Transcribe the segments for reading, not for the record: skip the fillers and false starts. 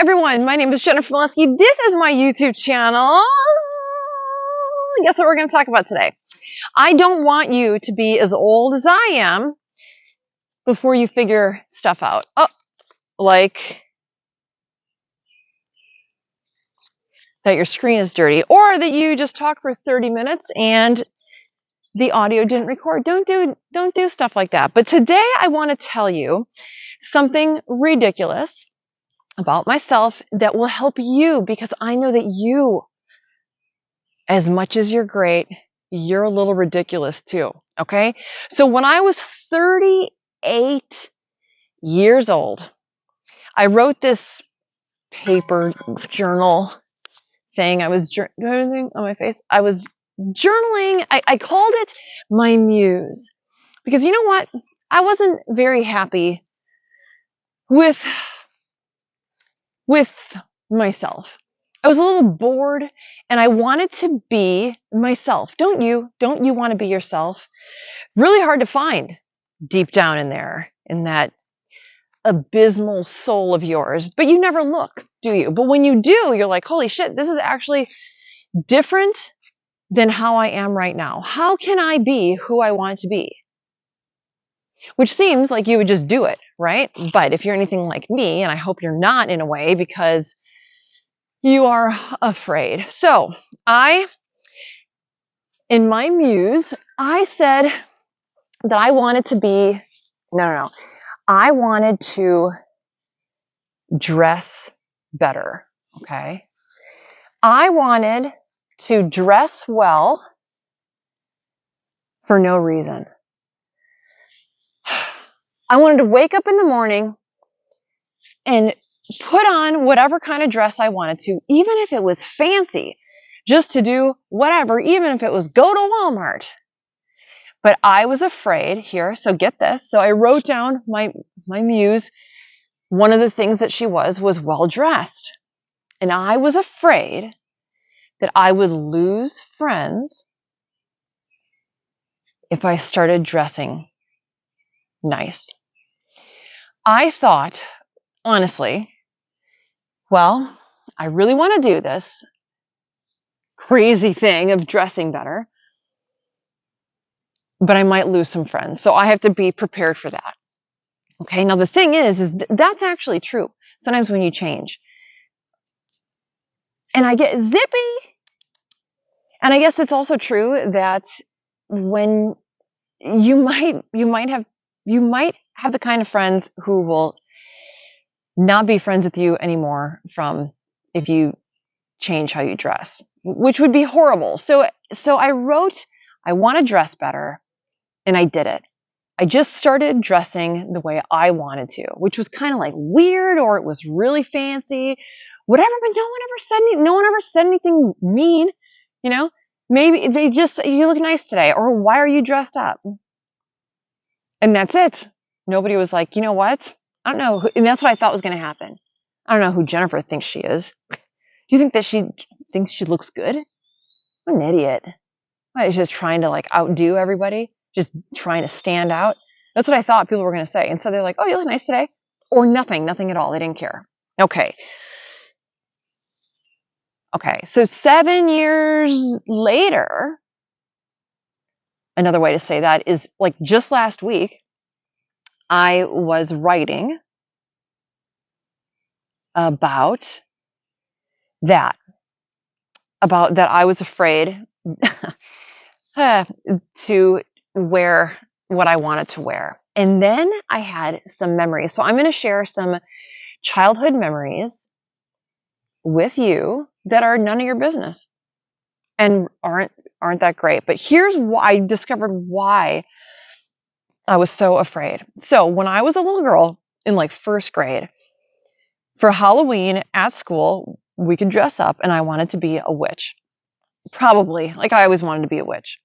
everyone, my name is Jennifer Molesky. This is my YouTube channel. Guess what we're going to talk about today? I don't want you to be as old as I am before you figure stuff out. Oh, like that your screen is dirty, or that you just talk for 30 minutes and the audio didn't record. Don't do stuff like that. But today I want to tell you something ridiculous about myself that will help you, because I know that you, as much as you're great, you're a little ridiculous too. Okay? So when I was 38 years old, I wrote this paper journal thing. I was journaling on my face. I was journaling. I called it my muse, because you know what? I wasn't very happy with myself. I was a little bored and I wanted to be myself. Don't you want to be yourself? Really hard to find deep down in there, in that abysmal soul of yours, but you never look, do you? But when you do, you're like, holy shit, this is actually different than how I am right now. How can I be who I want to be? Which seems like you would just do it, right? But if you're anything like me, and I hope you're not in a way, because you are afraid. So in my muse, I said that I wanted to be, no. I wanted to dress better, okay? I wanted to dress well for no reason. I wanted to wake up in the morning and put on whatever kind of dress I wanted to, even if it was fancy, just to do whatever, even if it was go to Walmart. But I was afraid here, so get this. So I wrote down my muse. One of the things that she was well dressed. And I was afraid that I would lose friends if I started dressing nice. I thought, honestly, well, I really want to do this crazy thing of dressing better, but I might lose some friends. So I have to be prepared for that. Okay, now the thing is that's actually true. Sometimes when you change. And I get zippy. And I guess it's also true that when you might have the kind of friends who will not be friends with you anymore from if you change how you dress, which would be horrible. So I wrote, I want to dress better, and I did it. I just started dressing the way I wanted to, which was kind of like weird, or it was really fancy, whatever, but no one ever said anything mean, you know? Maybe they just, you look nice today, or why are you dressed up? And that's it. Nobody was like, you know what? I don't know. And that's what I thought was going to happen. I don't know who Jennifer thinks she is. Do you think that she thinks she looks good? What an idiot. What, is just trying to like outdo everybody? Just trying to stand out? That's what I thought people were going to say. And so they're like, oh, you look nice today. Or nothing at all. They didn't care. Okay. So 7 years later, another way to say that is like just last week, I was writing about that I was afraid to wear what I wanted to wear. And then I had some memories. So I'm going to share some childhood memories with you that are none of your business and aren't that great. But here's why I discovered why I was so afraid. So when I was a little girl in like first grade, for Halloween at school, we could dress up, and I wanted to be a witch. Probably. Like I always wanted to be a witch.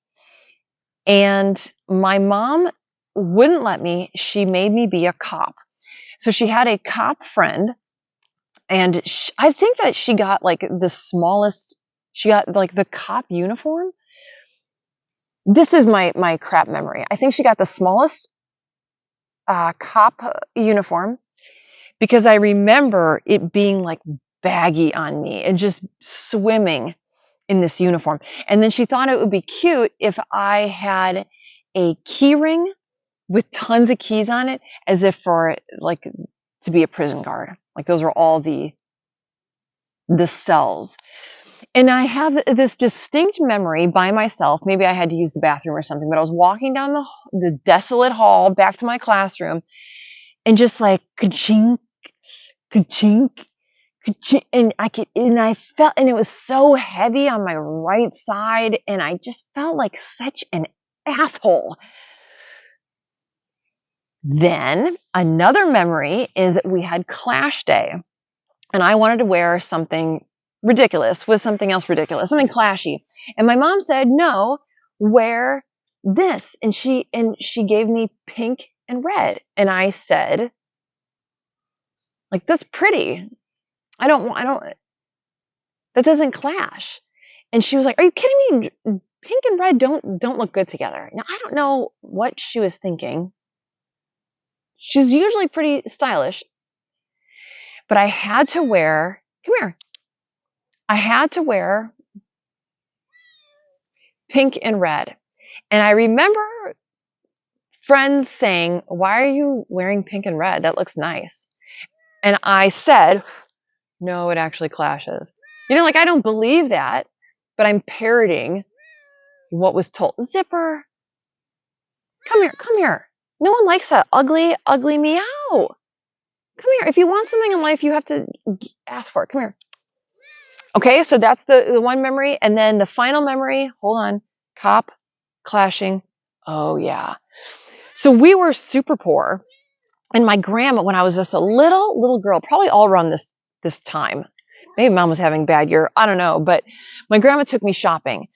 And my mom wouldn't let me. She made me be a cop. So she had a cop friend, and I think that she got like the smallest, she got like the cop uniform. This is my crap memory. I think she got the smallest cop uniform, because I remember it being like baggy on me and just swimming in this uniform. And then she thought it would be cute if I had a key ring with tons of keys on it, as if for like to be a prison guard. Like those are all the cells. And I have this distinct memory by myself. Maybe I had to use the bathroom or something, but I was walking down the desolate hall back to my classroom, and just like ka-chink, ka-chink, ka-chink, and I felt, and it was so heavy on my right side, and I just felt like such an asshole. Then another memory is we had Clash Day, and I wanted to wear something ridiculous with something else ridiculous, something clashy. And my mom said, "No, wear this." And she gave me pink and red. And I said, like, "That's pretty. I don't that doesn't clash." And she was like, "Are you kidding me? Pink and red don't look good together." Now, I don't know what she was thinking. She's usually pretty stylish, but I had to wear, come here. I had to wear pink and red. And I remember friends saying, "Why are you wearing pink and red? That looks nice." And I said, "No, it actually clashes." Like, I don't believe that, but I'm parroting what was told. Zipper, come here, come here. No one likes that ugly, ugly meow. Come here. If you want something in life, you have to ask for it. Come here. Okay, so that's the one memory. And then the final memory, hold on, cop clashing. Oh, yeah. So we were super poor. And my grandma, when I was just a little girl, probably all around this time, maybe mom was having a bad year, I don't know, but my grandma took me shopping.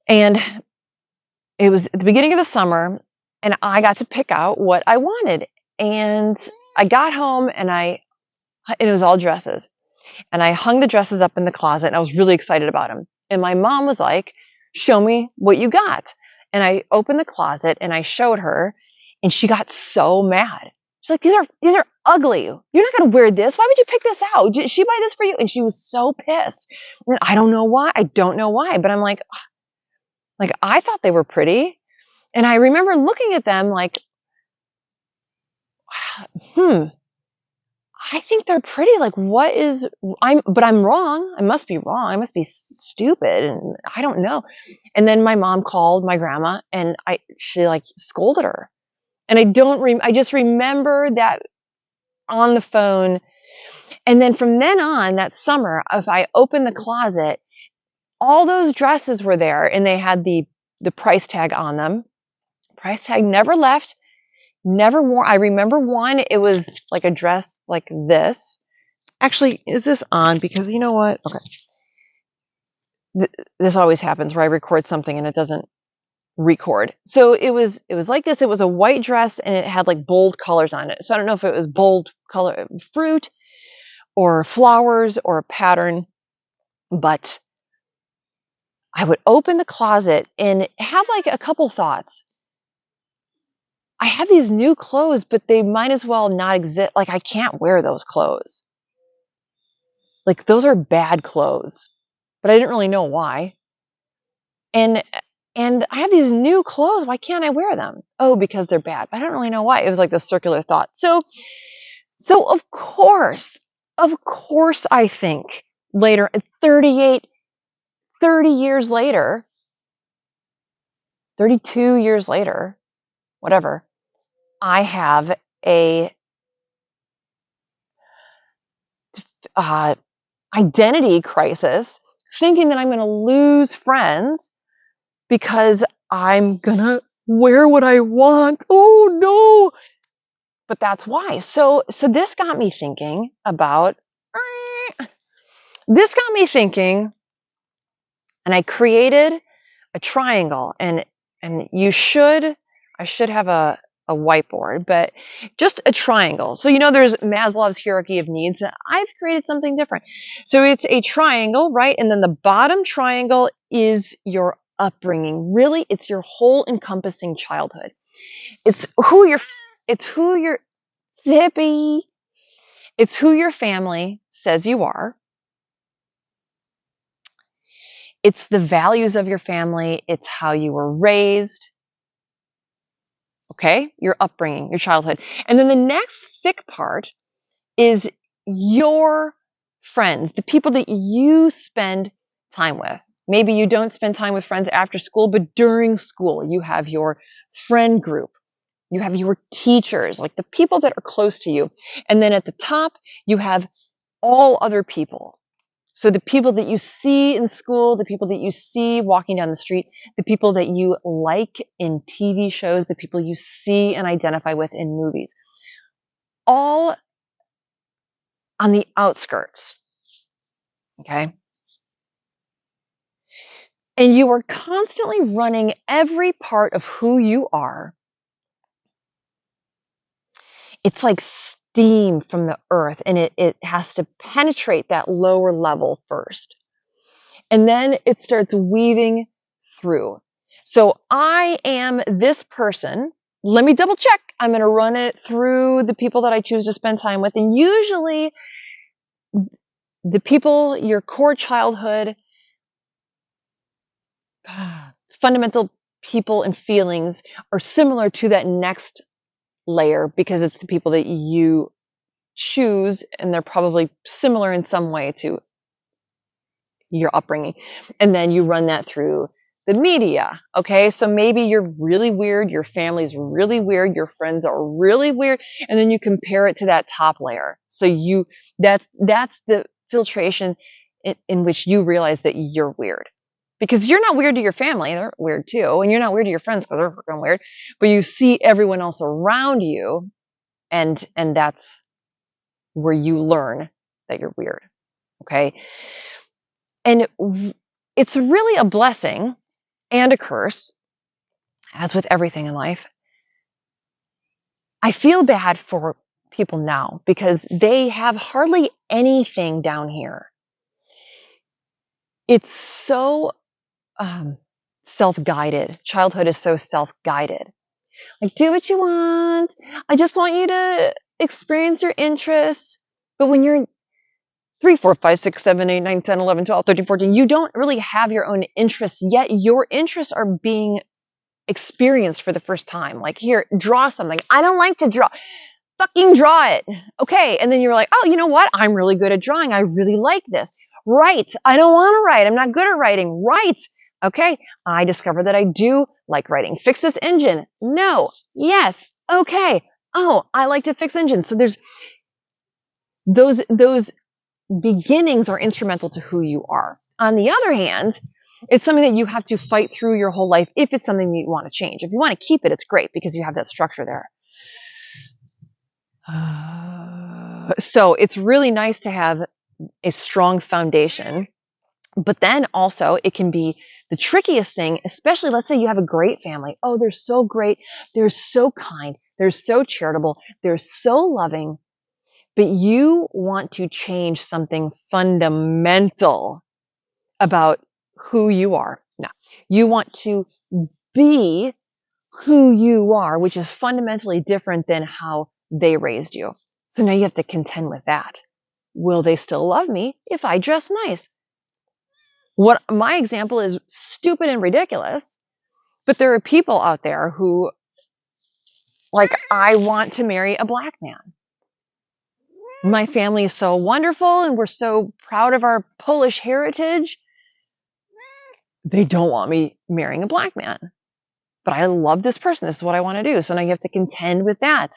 And it was at the beginning of the summer, and I got to pick out what I wanted. And I got home, and it was all dresses. And I hung the dresses up in the closet, and I was really excited about them. And my mom was like, "Show me what you got." And I opened the closet, and I showed her, and she got so mad. She's like, these are ugly. You're not going to wear this. Why would you pick this out? Did she buy this for you?" And she was so pissed. And I don't know why. I don't know why. But I'm like, I thought they were pretty. And I remember looking at them like, I think they're pretty. Like, but I'm wrong. I must be wrong. I must be stupid. And I don't know. And then my mom called my grandma, and she like scolded her. And I just remember that on the phone. And then from then on, that summer, if I opened the closet, all those dresses were there, and they had the price tag on them. Price tag never left, never worn. I remember one, it was like a dress like this. Actually, is this on? Because you know what? Okay. This always happens where I record something and it doesn't record. So it was like this. It was a white dress, and it had like bold colors on it. So I don't know if it was bold color fruit or flowers or a pattern, but I would open the closet and have like a couple thoughts. I have these new clothes, but they might as well not exist. Like, I can't wear those clothes. Like, those are bad clothes, but I didn't really know why. And I have these new clothes. Why can't I wear them? Oh, because they're bad. I don't really know why. It was like the circular thought. So of course, I think later, 30 years later, 32 years later, whatever, I have a identity crisis, thinking that I'm going to lose friends because I'm going to wear what I want. Oh no. But that's why. So this got me thinking, and I created a triangle, and I should have a whiteboard, but just a triangle. So, there's Maslow's hierarchy of needs. I've created something different. So it's a triangle, right? And then the bottom triangle is your upbringing. Really, it's your whole encompassing childhood. It's who you're, Zippy. It's who your family says you are. It's the values of your family. It's how you were raised. Okay? Your upbringing, your childhood. And then the next thick part is your friends, the people that you spend time with. Maybe you don't spend time with friends after school, but during school, you have your friend group. You have your teachers, like the people that are close to you. And then at the top, you have all other people. So the people that you see in school, the people that you see walking down the street, the people that you like in TV shows, the people you see and identify with in movies, all on the outskirts. Okay. And you are constantly running every part of who you are. It's like steam from the earth, and it has to penetrate that lower level first. And then it starts weaving through. So I am this person. Let me double check. I'm going to run it through the people that I choose to spend time with. And usually the people, your core childhood, fundamental people and feelings are similar to that next layer because it's the people that you choose and they're probably similar in some way to your upbringing. And then you run that through the media. Okay. So maybe you're really weird. Your family's really weird. Your friends are really weird. And then you compare it to that top layer. So that's the filtration in which you realize that you're weird. Because you're not weird to your family. They're weird too. And you're not weird to your friends because they're freaking weird. But you see everyone else around you and that's where you learn that you're weird. Okay. And it's really a blessing and a curse, as with everything in life. I feel bad for people now because they have hardly anything down here. It's so self-guided. Childhood is so self-guided. Like, do what you want. I just want you to experience your interests. But when you're 3, 4, 5, 6, 7, 8, 9, 10, 11, 12, 13, 14, you don't really have your own interests yet. Your interests are being experienced for the first time. Like, here, draw something. I don't like to draw. Fucking draw it. Okay. And then you're like, oh, you know what? I'm really good at drawing. I really like this. Write. I don't want to write. I'm not good at writing. Write. Okay. I discovered that I do like writing. Fix this engine. No. Yes. Okay. Oh, I like to fix engines. So there's those beginnings are instrumental to who you are. On the other hand, it's something that you have to fight through your whole life if it's something you want to change. If you want to keep it, it's great because you have that structure there. So it's really nice to have a strong foundation, but then also it can be the trickiest thing, especially let's say you have a great family. Oh, they're so great. They're so kind. They're so charitable. They're so loving, but you want to change something fundamental about who you are. Now, you want to be who you are, which is fundamentally different than how they raised you. So now you have to contend with that. Will they still love me if I dress nice? What my example is stupid and ridiculous, but there are people out there who, like, I want to marry a black man. My family is so wonderful and we're so proud of our Polish heritage. They don't want me marrying a black man. But I love this person. This is what I want to do. So now you have to contend with that.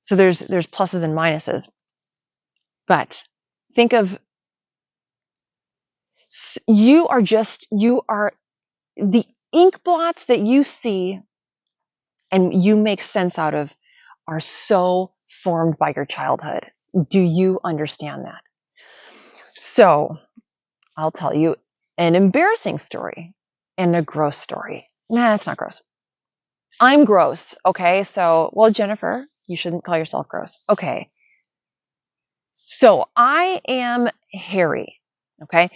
So there's pluses and minuses. But think of you are the ink blots that you see and you make sense out of are so formed by your childhood. Do you understand that? So I'll tell you an embarrassing story and a gross story. Nah, it's not gross. I'm gross. Okay. So, well, Jennifer, you shouldn't call yourself gross. Okay. So I am hairy. Okay.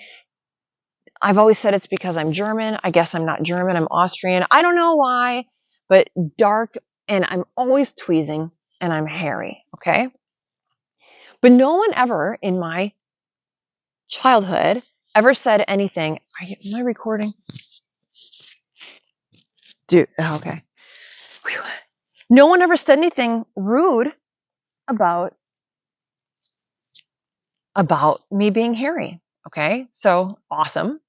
I've always said it's because I'm German. I guess I'm not German. I'm Austrian. I don't know why, but dark and I'm always tweezing and I'm hairy. Okay. But no one ever in my childhood ever said anything. Am I recording? Dude, okay. Whew. No one ever said anything rude about me being hairy. Okay, so awesome.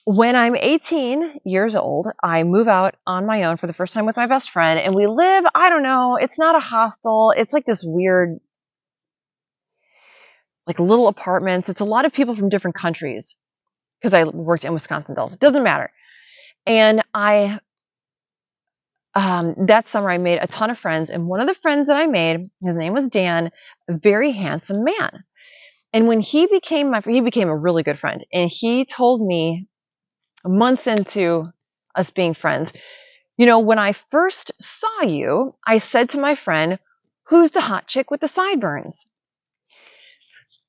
When I'm 18 years old, I move out on my own for the first time with my best friend, and we live, I don't know, it's not a hostel. It's like this weird, like little apartments. It's a lot of people from different countries because I worked in Wisconsin Dells. It doesn't matter. And that summer I made a ton of friends, and one of the friends that I made, his name was Dan, a very handsome man. And when he became a really good friend, and he told me months into us being friends, when I first saw you, I said to my friend, "Who's the hot chick with the sideburns?"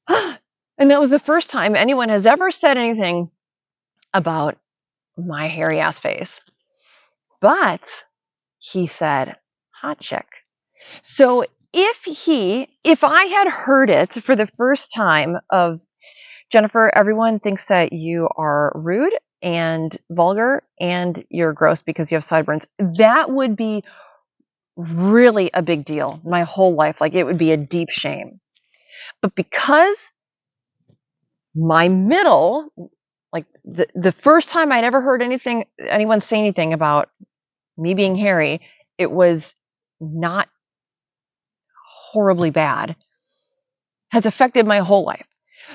And that was the first time anyone has ever said anything about my hairy ass face. But he said, "hot chick." So if I had heard it for the first time of, "Jennifer, everyone thinks that you are rude and vulgar and you're gross because you have sideburns," that would be really a big deal my whole life. Like, it would be a deep shame. But because my middle, like the first time I'd ever heard anyone say anything about me being hairy, it was not horribly bad, has affected my whole life.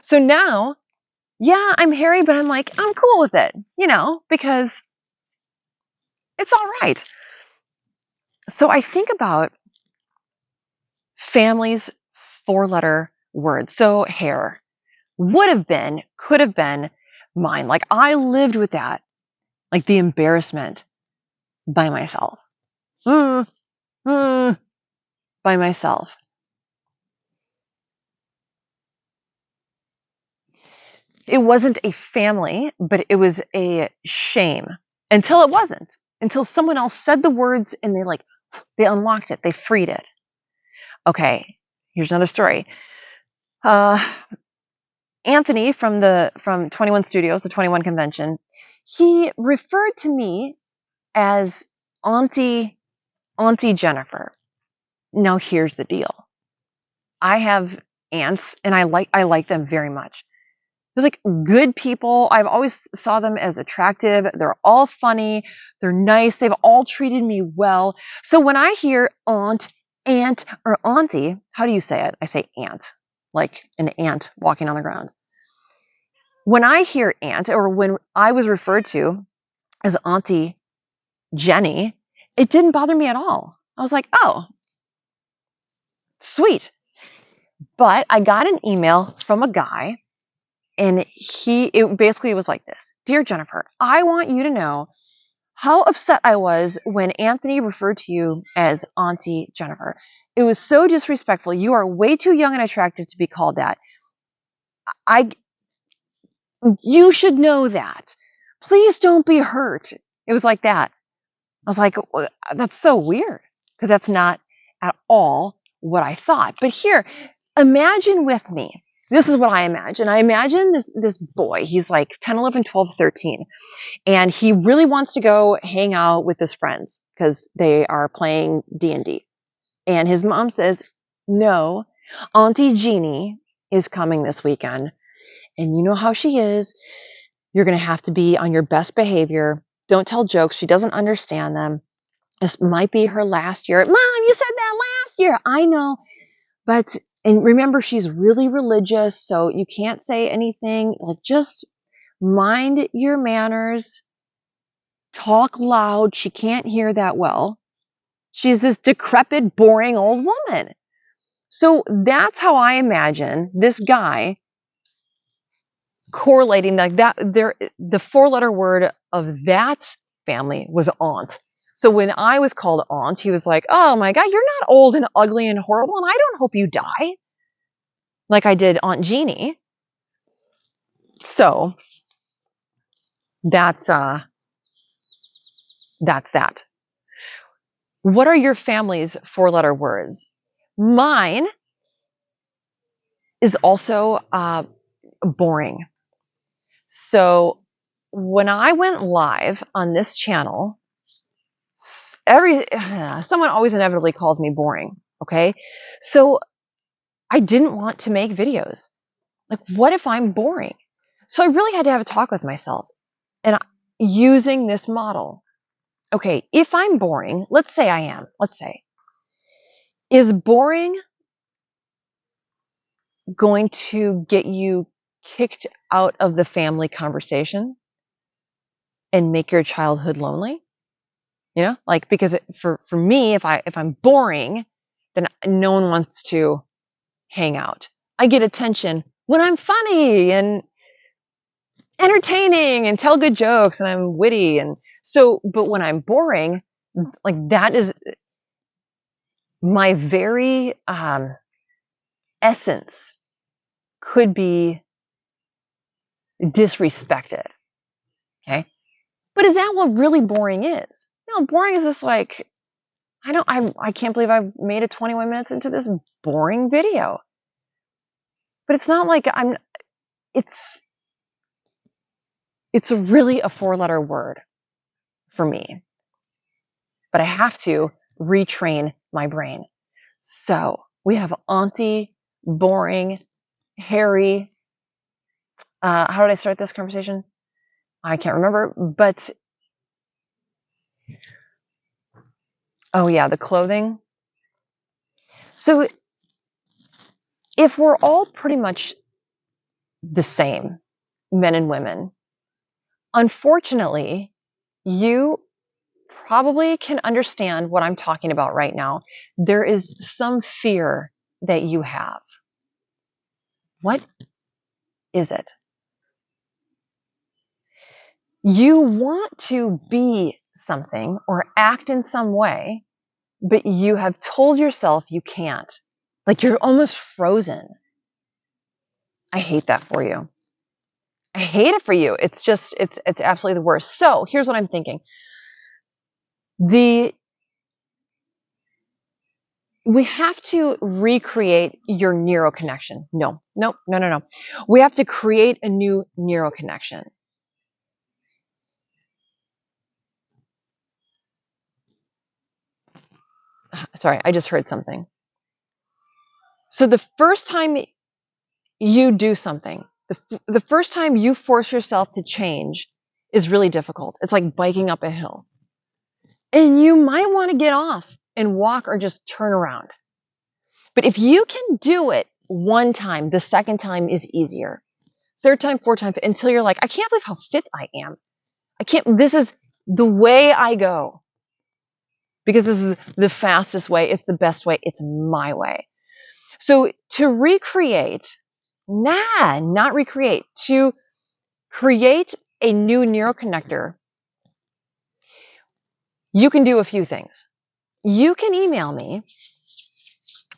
So now, yeah, I'm hairy, but I'm cool with it, because it's all right. So I think about families' 4-letter words. So hair would have been, could have been mine. Like, I lived with that, like the embarrassment by myself. By myself. It wasn't a family, but it was a shame until it wasn't. Until someone else said the words and they unlocked it. They freed it. Okay, here's another story. Anthony from 21 Studios, the 21 convention, he referred to me as Auntie Jennifer. Now here's the deal. I have aunts and I like them very much. They're like good people. I've always saw them as attractive. They're all funny. They're nice. They've all treated me well. So when I hear aunt, or auntie, how do you say it? I say aunt, like an ant walking on the ground. When I hear aunt, or when I was referred to as Auntie Jenny, it didn't bother me at all. I was like, oh, sweet. But I got an email from a guy, and it basically was like this: "Dear Jennifer, I want you to know how upset I was when Anthony referred to you as Auntie Jennifer. It was so disrespectful. You are way too young and attractive to be called that. You should know that. Please don't be hurt." It was like that. I was like, that's so weird, because that's not at all what I thought. But here, imagine with me. This is what I imagine. I imagine this boy. He's like 10, 11, 12, 13. And he really wants to go hang out with his friends because they are playing D&D. And his mom says, "No, Auntie Jeannie is coming this weekend. And you know how she is. You're going to have to be on your best behavior. Don't tell jokes. She doesn't understand them. This might be her last year." Mom, you said that last year. I know. And remember, she's really religious, so you can't say anything. Like, just mind your manners. Talk loud. She can't hear that well. She's this decrepit, boring old woman. So that's how I imagine this guy correlating like that. The 4-letter word of that family was aunt. So when I was called aunt, he was like, "Oh my God, you're not old and ugly and horrible, and I don't hope you die like I did Aunt Jeannie." So that's that. What are your family's 4-letter words? Mine is also boring. So when I went live on this channel, someone always inevitably calls me boring. Okay. So I didn't want to make videos. Like, what if I'm boring? So I really had to have a talk with myself and using this model. Okay. If I'm boring, let's say I am, is boring going to get you kicked out of the family conversation and make your childhood lonely? Like, because for me, if I'm boring, then no one wants to hang out. I get attention when I'm funny and entertaining and tell good jokes and I'm witty. And so, but when I'm boring, like, that is my very essence could be disrespected. Okay. But is that what really boring is? Boring is just like, I can't believe I've made it 21 minutes into this boring video. But it's not like it's really a 4-letter word for me. But I have to retrain my brain. So we have Auntie, boring, Harry. How did I start this conversation? I can't remember, but oh yeah, the clothing. So if we're all pretty much the same, men and women, unfortunately, you probably can understand what I'm talking about right now. There is some fear that you have. What is it? You want to be something or act in some way, but you have told yourself you can't. Like, you're almost frozen. I hate that for you. I hate it for you. It's just, it's absolutely the worst. So here's what I'm thinking. We have to recreate your neural connection. No. We have to create a new neural connection. Sorry, I just heard something. So the first time you do something, the first time you force yourself to change is really difficult. It's like biking up a hill. And you might want to get off and walk or just turn around. But if you can do it one time, the second time is easier. Third time, fourth time, until you're like, I can't believe how fit I am. This is the way I go. Because this is the fastest way. It's the best way. It's my way. So to recreate, not recreate, to create a new neuroconnector, you can do a few things. You can email me.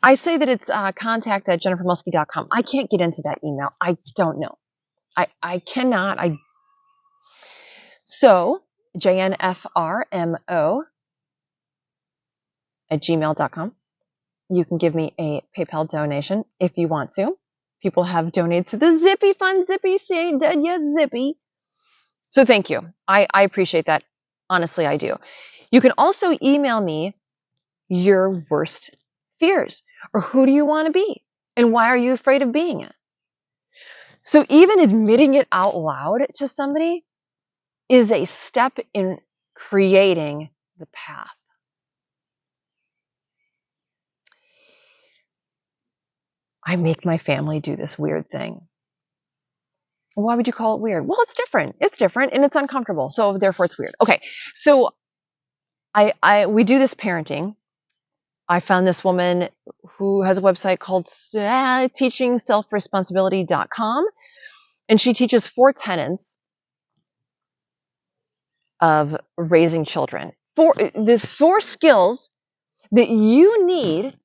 I say that it's contact@jennifermulsky.com. I can't get into that email. I don't know. I cannot. So, jnfrmo@gmail.com. You can give me a PayPal donation if you want to. People have donated to the Zippy Fund. Zippy, she ain't dead yet, Zippy. So thank you. I appreciate that. Honestly, I do. You can also email me your worst fears, or who do you want to be and why are you afraid of being it? So even admitting it out loud to somebody is a step in creating the path. I make my family do this weird thing. Why would you call it weird? Well, it's different. It's different and it's uncomfortable. So therefore it's weird. Okay. So we do this parenting. I found this woman who has a website called teachingselfresponsibility.com, and she teaches 4 tenets of raising children. The 4 skills that you need,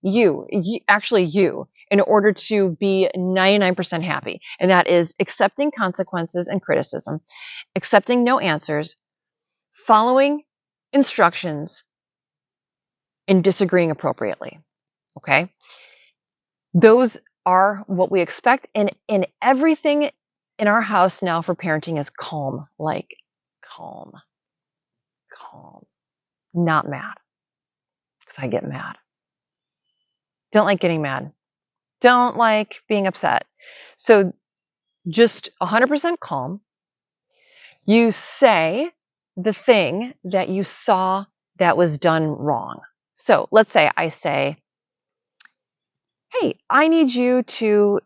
in order to be 99% happy. And that is accepting consequences and criticism, accepting no answers, following instructions, and disagreeing appropriately. Okay? Those are what we expect. And everything in our house now for parenting is calm, like calm, not mad, because I get mad. Don't like getting mad. Don't like being upset. So just 100% calm. You say the thing that you saw that was done wrong. So let's say I say, hey, I need you to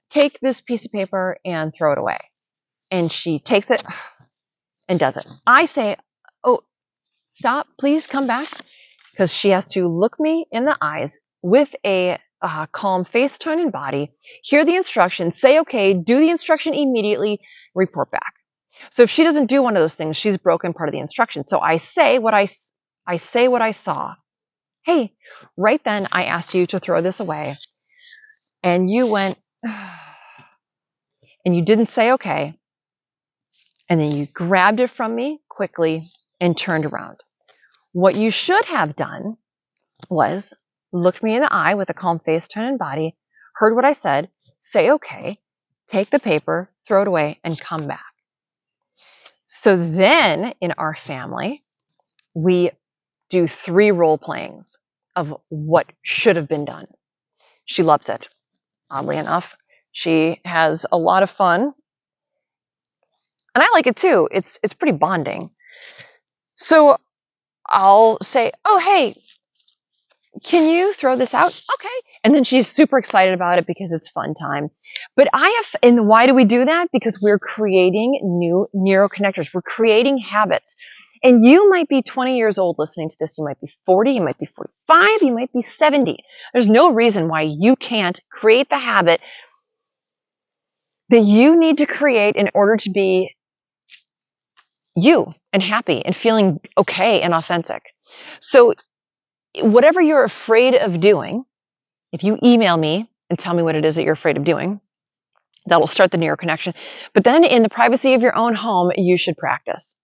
take this piece of paper and throw it away. And she takes it and does it. I say, oh, stop, please come back. Because she has to look me in the eyes with a calm face, tone, and body, hear the instructions, say, okay, do the instruction immediately, report back. So if she doesn't do one of those things, she's broken part of the instruction. So I say what I saw. Hey, right then I asked you to throw this away. And you went, and you didn't say okay. And then you grabbed it from me quickly and turned around. What you should have done was looked me in the eye with a calm face, tone, and body, heard what I said, say okay, take the paper, throw it away, and come back. So then in our family, we do 3 role playings of what should have been done. She loves it, oddly enough. She has a lot of fun. And I like it too. It's pretty bonding. So I'll say, oh, hey, can you throw this out? Okay. And then she's super excited about it because it's fun time. But and why do we do that? Because we're creating new neuroconnectors. We're creating habits. And you might be 20 years old listening to this. You might be 40. You might be 45. You might be 70. There's no reason why you can't create the habit that you need to create in order to be you and happy and feeling okay and authentic. So whatever you're afraid of doing, if you email me and tell me what it is that you're afraid of doing, that'll start the neuroconnection. But then in the privacy of your own home, you should practice.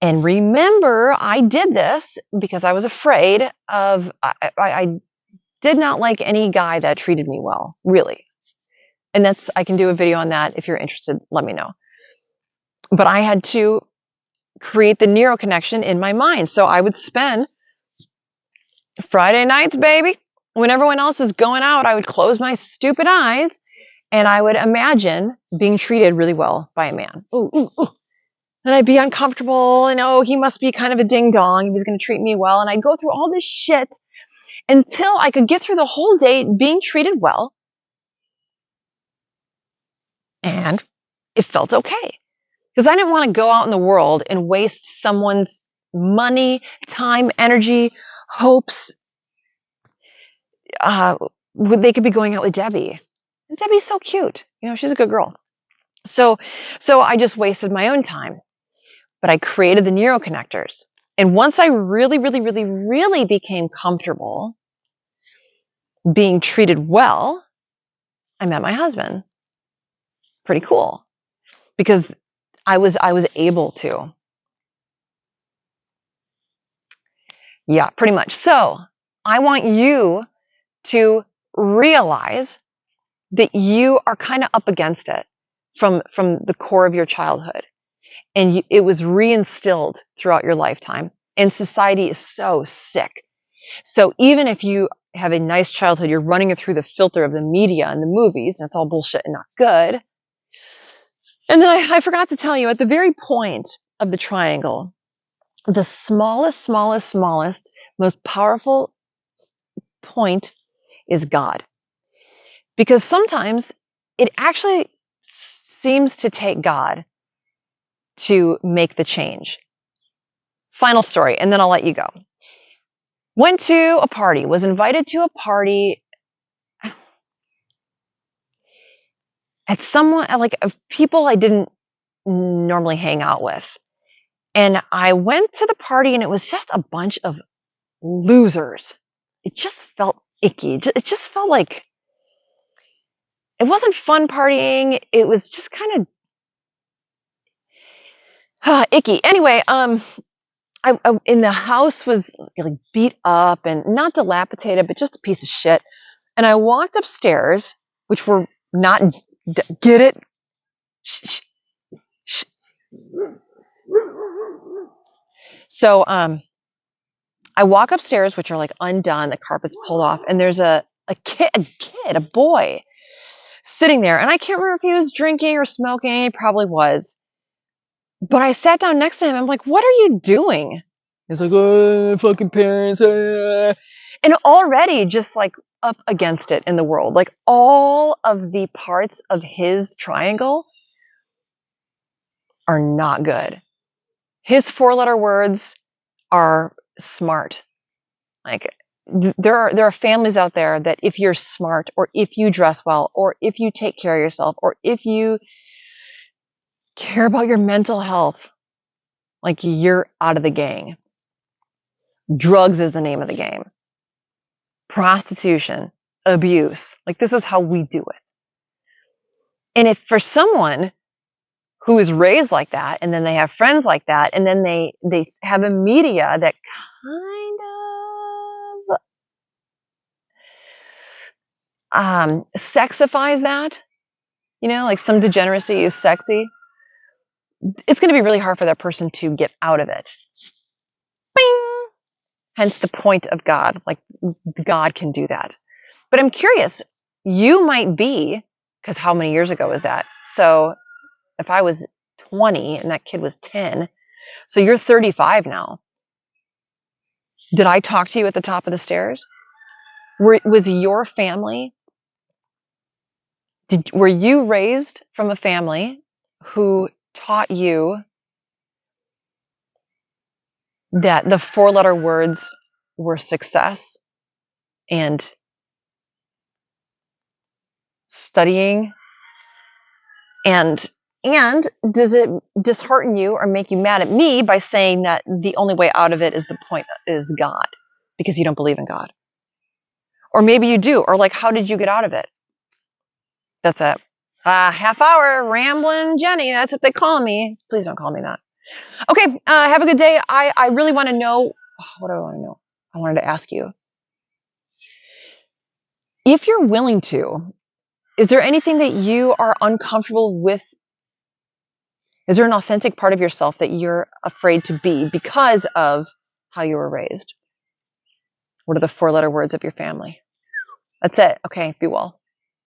And remember, I did this because I was afraid of, I did not like any guy that treated me well, really. And I can do a video on that. If you're interested, let me know. But I had to create the neuroconnection in my mind. So I would spend Friday nights, baby, when everyone else is going out, I would close my stupid eyes and I would imagine being treated really well by a man. Ooh, ooh, ooh. And I'd be uncomfortable and, oh, he must be kind of a ding dong. He's going to treat me well. And I'd go through all this shit until I could get through the whole day being treated well. And it felt okay. Because I didn't want to go out in the world and waste someone's money, time, energy, hopes. They could be going out with Debbie. And Debbie's so cute. You know, she's a good girl. So I just wasted my own time. But I created the neuroconnectors. And once I really, really, really, really became comfortable being treated well, I met my husband. Pretty cool. Because I was able to. Yeah, pretty much. So I want you to realize that you are kind of up against it from the core of your childhood. And it was reinstilled throughout your lifetime. And society is so sick. So even if you have a nice childhood, you're running it through the filter of the media and the movies, and it's all bullshit and not good. And then I forgot to tell you, at the very point of the triangle, the smallest, most powerful point is God. Because sometimes it actually seems to take God to make the change. Final story, and then I'll let you go. Went to a party, was invited to a party at people I didn't normally hang out with. And I went to the party and it was just a bunch of losers. It just felt icky. It just felt like it wasn't fun partying. It was just kind of icky. Anyway, in the house was like beat up and not dilapidated, but just a piece of shit. And I walked upstairs, which were not, get it? Shh, shh, shh. So, I walk upstairs, which are like undone, the carpet's pulled off, and there's a boy sitting there. And I can't remember if he was drinking or smoking. He probably was. But I sat down next to him. I'm like, what are you doing? He's like, oh, fucking parents. And already just like up against it in the world. Like all of the parts of his triangle are not good. His 4-letter words are smart. Like there are families out there that if you're smart, or if you dress well, or if you take care of yourself, or if you care about your mental health, like you're out of the gang. Drugs is the name of the game. Prostitution, abuse. Like this is how we do it. And if for someone who is raised like that, and then they have friends like that, and then they have a media that kind of sexifies that, like some degeneracy is sexy, it's going to be really hard for that person to get out of it. Bing! Hence the point of God. Like God can do that. But I'm curious, you might be, because how many years ago was that? So if I was 20 and that kid was 10, so you're 35 now. Did I talk to you at the top of the stairs? Was your family, were you raised from a family who taught you that the 4-letter words were success and studying? And does it dishearten you or make you mad at me by saying that the only way out of it is God, because you don't believe in God? Or maybe you do. Or like, how did you get out of it? That's it. Half hour rambling Jenny. That's what they call me. Please don't call me that. Okay. Have a good day. I really want to know. What do I want to know? I wanted to ask you, if you're willing to, is there anything that you are uncomfortable with? Is there an authentic part of yourself that you're afraid to be because of how you were raised? What are the 4-letter words of your family? That's it. Okay. Be well.